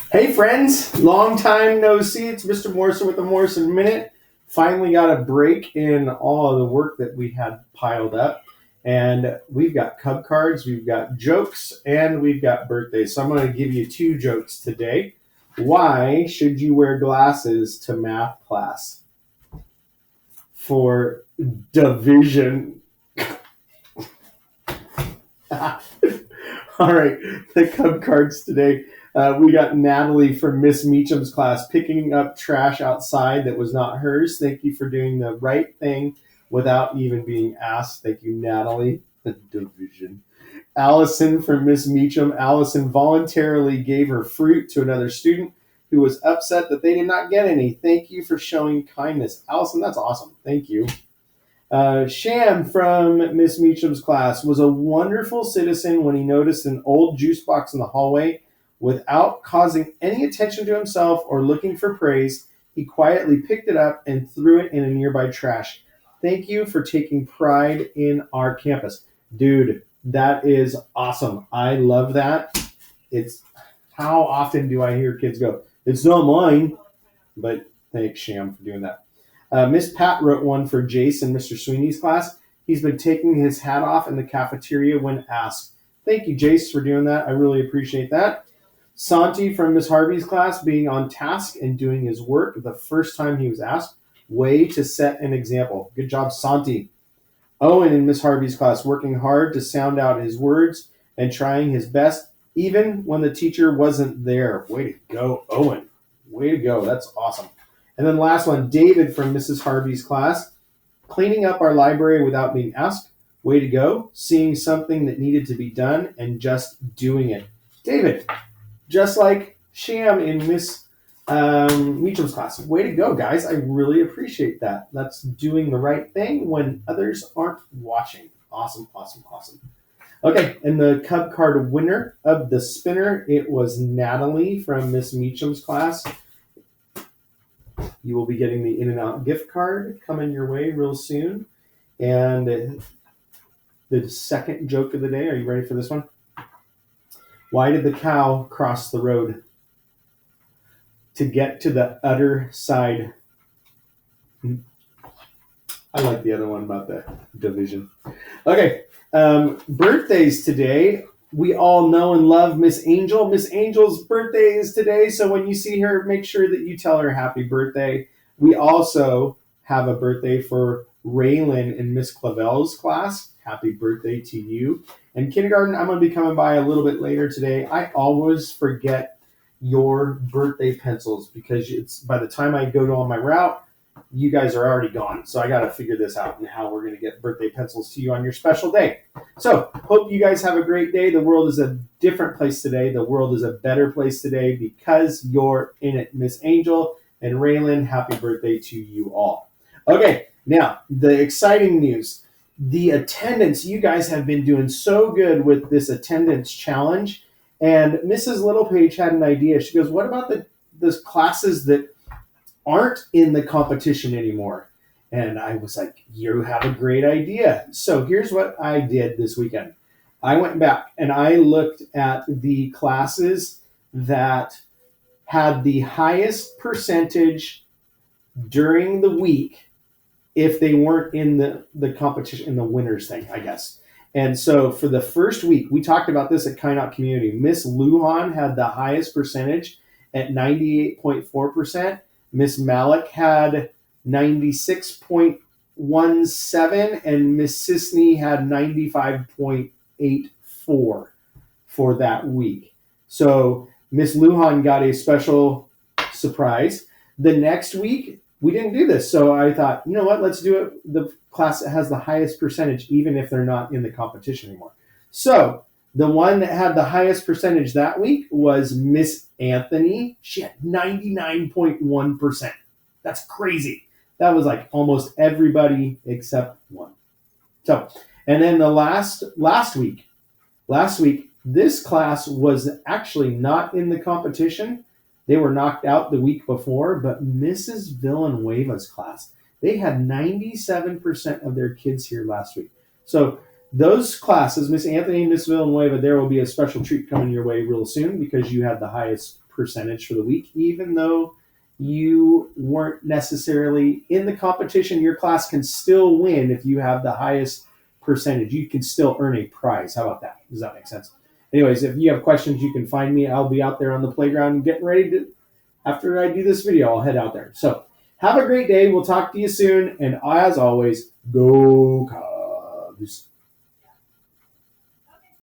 Hey friends, long time no see. It's Mr. Morrison with the Morrison Minute. Finally got a break in all of the work that we had piled up. And we've got Cub cards, we've got jokes, and we've got birthdays. So I'm going to give you two jokes today. Why should you wear glasses to math class? For division. All right, the Cub cards today. We got Natalie from Miss Meacham's class picking up trash outside that was not hers. Thank you for doing the right thing without even being asked. Thank you, Natalie. The division. Allison from Miss Meacham. Allison voluntarily gave her fruit to another student who was upset that they did not get any. Thank you for showing kindness. Allison, that's awesome. Thank you. Sham from Miss Meacham's class was a wonderful citizen when he noticed an old juice box in the hallway. Without causing any attention to himself or looking for praise, he quietly picked it up and threw it in a nearby trash. Thank you for taking pride in our campus. Dude, that is awesome. I love that. It's how often do I hear kids go, "It's not mine," but thanks, Sham, for doing that. Miss Pat wrote one for Jason, Mr. Sweeney's class. He's been taking his hat off in the cafeteria when asked. Thank you, Jace, for doing that. I really appreciate that. Santi from Miss Harvey's class being on task and doing his work the first time he was asked. Way to set an example. Good job, Santi. Owen in Miss Harvey's class working hard to sound out his words and trying his best even when the teacher wasn't there. Way to go, Owen. Way to go. That's awesome. And then last one, David from Mrs. Harvey's class, cleaning up our library without being asked. Way to go. Seeing something that needed to be done and just doing it. David, just like Sham in Miss Meacham's class. Way to go, guys. I really appreciate that. That's doing the right thing when others aren't watching. Awesome, awesome, awesome. Okay, and the Cub card winner of the spinner, it was Natalie from Miss Meacham's class. You will be getting the In-N-Out gift card coming your way real soon. And the second joke of the day, are you ready for this one? Why did the cow cross the road? To get to the other side. I like the other one about the division. Okay, birthdays today. We all know and love Miss Angel. Miss Angel's birthday is today, so when you see her, make sure that you tell her happy birthday. We also have a birthday for Raylan in Miss Clavel's class. Happy birthday to you. And kindergarten, I'm going to be coming by a little bit later today. I always forget your birthday pencils because it's by the time I go on my route, you guys are already gone. So I got to figure this out and how we're going to get birthday pencils to you on your special day. So hope you guys have a great day. The world is a different place today. The world is a better place today because you're in it. Miss Angel and Raylan, happy birthday to you all. Okay, now the exciting news. The attendance, you guys have been doing so good with this attendance challenge. And Mrs. Littlepage had an idea. She goes, what about the classes that aren't in the competition anymore? And I was like, you have a great idea. So here's what I did this weekend. I went back and I looked at the classes that had the highest percentage during the week if they weren't in the competition, in the winners thing, I guess. And so for the first week, we talked about this at Kynot Community. Miss Lujan had the highest percentage at 98.4%. Miss Malik had 96.17, and Miss Sisney had 95.84 for that week. So Miss Lujan got a special surprise. The next week, we didn't do this. So I thought, you know what, let's do it. The class that has the highest percentage, even if they're not in the competition anymore. So the one that had the highest percentage that week was Miss Anthony. She had 99.1%. That's crazy. That was like almost everybody except one. So, and then the last week, this class was actually not in the competition. They were knocked out the week before, but Mrs. Villanueva's class, they had 97% of their kids here last week. So those classes, Miss Anthony and Miss Villanueva, there will be a special treat coming your way real soon because you had the highest percentage for the week, even though you weren't necessarily in the competition. Your class can still win if you have the highest percentage. You can still earn a prize. How about that? Does that make sense? Anyways, if you have questions, you can find me. I'll be out there on the playground getting ready to, after I do this video, I'll head out there. So have a great day. We'll talk to you soon. And as always, go Cubs.